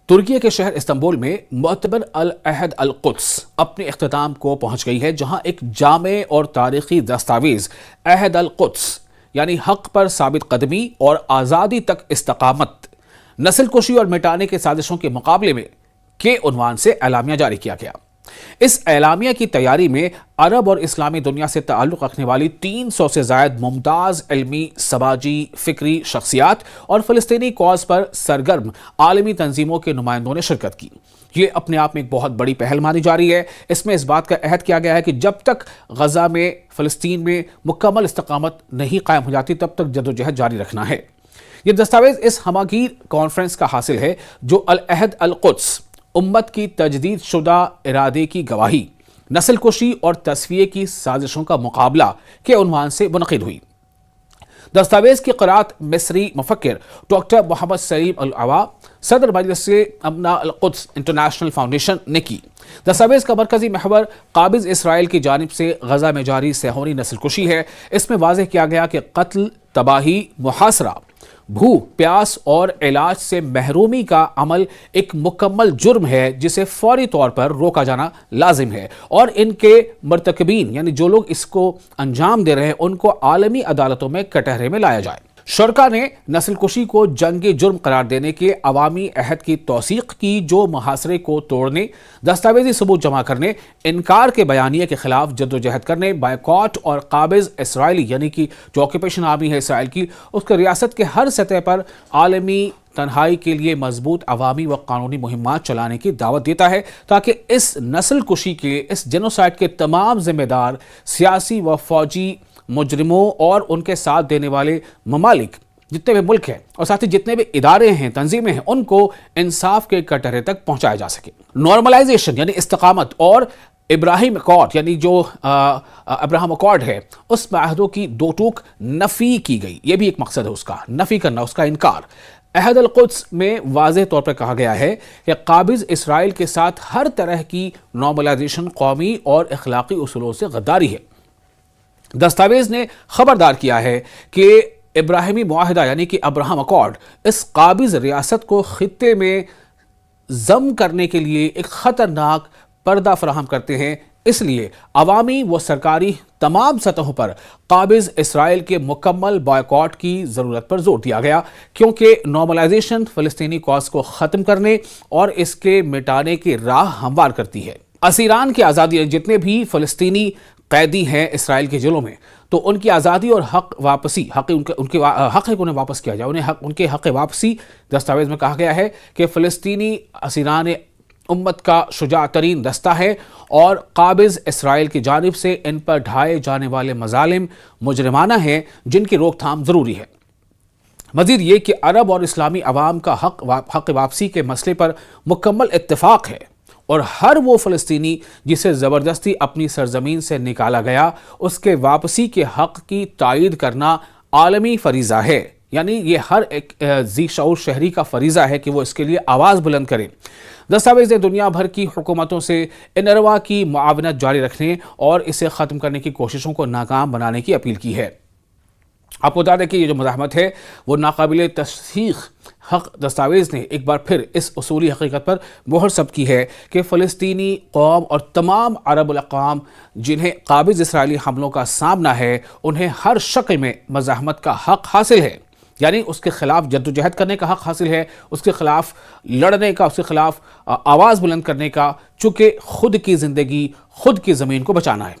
ترکی کے شہر استنبول میں معتبر العہد القدس اپنے اختتام کو پہنچ گئی ہے، جہاں ایک جامع اور تاریخی دستاویز عہد القدس یعنی حق پر ثابت قدمی اور آزادی تک استقامت، نسل کشی اور مٹانے کے سازشوں کے مقابلے میں کے عنوان سے اعلامیہ جاری کیا گیا۔ اس اعلامیہ کی تیاری میں عرب اور اسلامی دنیا سے تعلق رکھنے والی 300 سے زائد ممتاز علمی، سماجی، فکری شخصیات اور فلسطینی کاز پر سرگرم عالمی تنظیموں کے نمائندوں نے شرکت کی۔ یہ اپنے آپ میں ایک بہت بڑی پہل مانی جا رہی ہے۔ اس میں اس بات کا عہد کیا گیا ہے کہ جب تک غزہ میں، فلسطین میں مکمل استقامت نہیں قائم ہو جاتی، تب تک جدوجہد جاری رکھنا ہے۔ یہ دستاویز اس ہماگیر کانفرنس کا حاصل ہے جو العہد القدس، امت کی تجدید شدہ ارادے کی گواہی، نسل کشی اور تصفیے کی سازشوں کا مقابلہ کے عنوان سے منعقد ہوئی۔ دستاویز کی قرأت مصری مفکر ڈاکٹر محمد سلیم العوا، صدر مجلس امنا القدس انٹرنیشنل فاؤنڈیشن نے کی۔ دستاویز کا مرکزی محور قابض اسرائیل کی جانب سے غزہ میں جاری صہیونی نسل کشی ہے۔ اس میں واضح کیا گیا کہ قتل، تباہی، محاصرہ، بھوک، پیاس اور علاج سے محرومی کا عمل ایک مکمل جرم ہے جسے فوری طور پر روکا جانا لازم ہے، اور ان کے مرتکبین یعنی جو لوگ اس کو انجام دے رہے ہیں ان کو عالمی عدالتوں میں کٹہرے میں لایا جائے۔ شرکا نے نسل کشی کو جنگی جرم قرار دینے کے عوامی عہد کی توثیق کی، جو محاصرے کو توڑنے، دستاویزی ثبوت جمع کرنے، انکار کے بیانیے کے خلاف جدوجہد کرنے، بائیکاٹ اور قابض اسرائیلی یعنی کہ جو آکوپیشن آرمی ہے اسرائیل کی، اس کے ریاست کے ہر سطح پر عالمی تنہائی کے لیے مضبوط عوامی و قانونی مہمات چلانے کی دعوت دیتا ہے، تاکہ اس نسل کشی کے، اس جینوسائیڈ کے تمام ذمہ دار سیاسی و فوجی مجرموں اور ان کے ساتھ دینے والے ممالک، جتنے بھی ملک ہیں اور ساتھ ہی جتنے بھی ادارے ہیں، تنظیمیں ہیں، ان کو انصاف کے کٹہرے تک پہنچایا جا سکے۔ نارملائزیشن یعنی استقامت اور ابراہیم اکارڈ یعنی جو ابراہم اکارڈ ہے، اس معاہدوں کی دو ٹوک نفی کی گئی۔ یہ بھی ایک مقصد ہے اس کا، نفی کرنا، اس کا انکار۔ عہد القدس میں واضح طور پر کہا گیا ہے کہ قابض اسرائیل کے ساتھ ہر طرح کی نارملائزیشن قومی اور اخلاقی اصولوں سے غداری ہے۔ دستاویز نے خبردار کیا ہے کہ ابراہیمی معاہدہ یعنی کہ ابراہم اکارڈ اس قابض ریاست کو خطے میں ضم کرنے کے لیے ایک خطرناک پردہ فراہم کرتے ہیں۔ اس لیے عوامی و سرکاری تمام سطحوں پر قابض اسرائیل کے مکمل بائیکاٹ کی ضرورت پر زور دیا گیا، کیونکہ نارملائزیشن فلسطینی کاز کو ختم کرنے اور اس کے مٹانے کی راہ ہموار کرتی ہے۔ اسیران کی آزادی، جتنے بھی فلسطینی قیدی ہیں اسرائیل کے جیلوں میں، تو ان کی آزادی اور حق واپسی، حق ہے کہ انہیں واپس کیا جائے، ان کے حق واپسی۔ دستاویز میں کہا گیا ہے کہ فلسطینی اسیران امت کا شجاع ترین دستہ ہے اور قابض اسرائیل کی جانب سے ان پر ڈھائے جانے والے مظالم مجرمانہ ہیں، جن کی روک تھام ضروری ہے۔ مزید یہ کہ عرب اور اسلامی عوام کا حق واپسی کے مسئلے پر مکمل اتفاق ہے، اور ہر وہ فلسطینی جسے زبردستی اپنی سرزمین سے نکالا گیا، اس کے واپسی کے حق کی تائید کرنا عالمی فریضہ ہے۔ یعنی یہ ہر ایک ذی شعور شہری کا فریضہ ہے کہ وہ اس کے لیے آواز بلند کرے۔ دستاویز نے دنیا بھر کی حکومتوں سے انروا کی معاونت جاری رکھنے اور اسے ختم کرنے کی کوششوں کو ناکام بنانے کی اپیل کی ہے۔ آپ کو بتا دیں کہ یہ جو مزاحمت ہے وہ ناقابل تصحیح حق دستاویز نے ایک بار پھر اس اصولی حقیقت پر مہر ثبت کی ہے کہ فلسطینی قوم اور تمام عرب الاقوام جنہیں قابض اسرائیلی حملوں کا سامنا ہے، انہیں ہر شکل میں مزاحمت کا حق حاصل ہے، یعنی اس کے خلاف جدوجہد کرنے کا حق حاصل ہے، اس کے خلاف لڑنے کا، اس کے خلاف آواز بلند کرنے کا، چونکہ خود کی زندگی، خود کی زمین کو بچانا ہے۔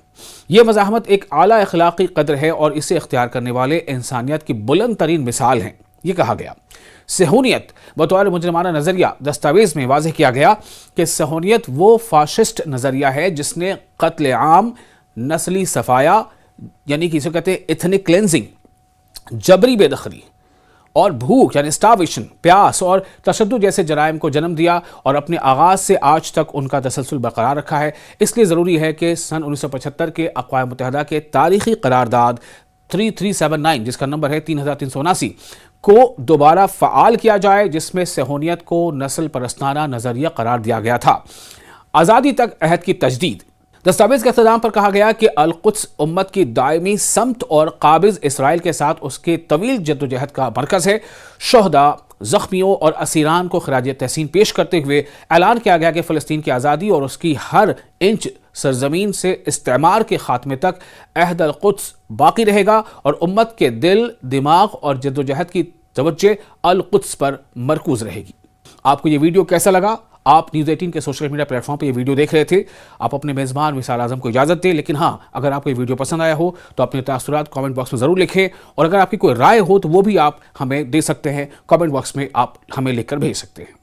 یہ مزاحمت ایک اعلیٰ اخلاقی قدر ہے اور اسے اختیار کرنے والے انسانیت کی بلند ترین مثال ہیں۔ یہ کہا گیا۔ صہیونیت بطور مجرمانہ نظریہ، دستاویز میں واضح کیا گیا کہ صہیونیت وہ فاشسٹ نظریہ ہے جس نے قتل عام، نسلی صفایا یعنی کہ اسے کہتے ہیں ایتھنک کلینزنگ، جبری بے دخلی اور بھوک یعنی اسٹارویشن، پیاس اور تشدد جیسے جرائم کو جنم دیا، اور اپنے آغاز سے آج تک ان کا تسلسل برقرار رکھا ہے۔ اس لیے ضروری ہے کہ سن 1975 کے اقوام متحدہ کے تاریخی قرارداد 3379 جس کا نمبر ہے 3379 کو دوبارہ فعال کیا جائے، جس میں صہیونیت کو نسل پرستانہ نظریہ قرار دیا گیا تھا۔ آزادی تک عہد کی تجدید۔ دستاویز کے اختتام پر کہا گیا کہ القدس امت کی دائمی سمت اور قابض اسرائیل کے ساتھ اس کے طویل جدوجہد کا مرکز ہے۔ شہداء، زخمیوں اور اسیران کو خراج تحسین پیش کرتے ہوئے اعلان کیا گیا کہ فلسطین کی آزادی اور اس کی ہر انچ سرزمین سے استعمار کے خاتمے تک عہد القدس باقی رہے گا اور امت کے دل، دماغ اور جدوجہد کی توجہ القدس پر مرکوز رہے گی۔ آپ کو یہ ویڈیو کیسا لگا؟ آپ نیوز 18 کے سوشل میڈیا پلیٹ فارم پہ یہ ویڈیو دیکھ رہے تھے۔ آپ اپنے میزبان وصال اعظم کو اجازت دیں، لیکن ہاں، اگر آپ کو یہ ویڈیو پسند آیا ہو تو اپنے تاثرات کامنٹ باکس میں ضرور لکھیں، اور اگر آپ کی کوئی رائے ہو تو وہ بھی آپ ہمیں دے سکتے ہیں، کامنٹ باکس میں آپ ہمیں لکھ کر بھیج سکتے ہیں۔